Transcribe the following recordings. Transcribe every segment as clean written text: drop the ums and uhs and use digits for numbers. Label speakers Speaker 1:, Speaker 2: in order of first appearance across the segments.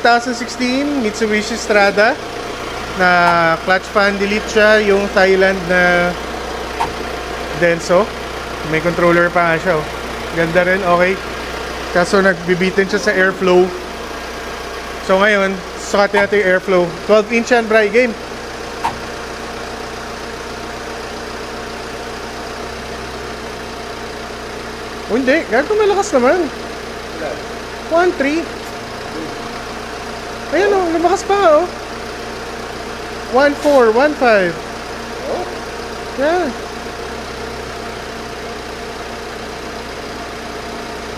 Speaker 1: 2016 Mitsubishi Strada na clutch fan delete siya, yung Thailand na Denso. May controller pa nga siya, oh. Ganda rin, okay. Kaso nagbibitin siya sa airflow. So ngayon, sukatin natin yung airflow. 12-inch yan, Bri, game. Oh, hindi, gago malakas naman. 1.3. Ayan, oh, lumakas pa, oh. 1.4, 1.5. Yeah.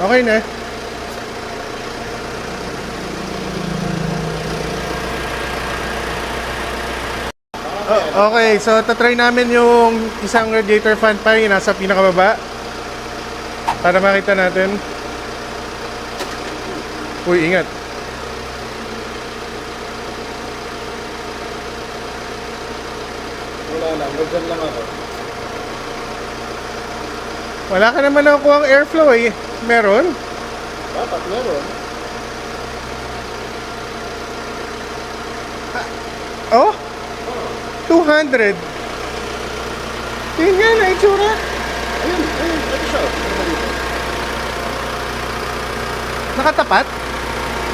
Speaker 1: Okay na. Okay, so tatry namin yung isang radiator fan pa yung nasa pinakababa para makita natin. Uy, ingat.
Speaker 2: Wala lang, magdan lang ako.
Speaker 1: Wala ka naman nakukuha ang airflow eh. Meron?
Speaker 2: Dapat meron.
Speaker 1: Oh? 200. Tingnan nga na itsura.
Speaker 2: Ayun, ito siya.
Speaker 1: Nakatapat?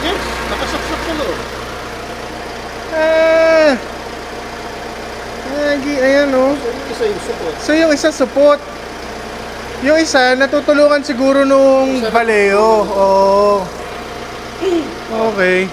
Speaker 2: Yes, nakasaksak sa loob.
Speaker 1: Ayan oh.
Speaker 2: So, yung isa yung support.
Speaker 1: So yung isa support. Yung isa natutulungan siguro nung Valeo. Oh. Okay.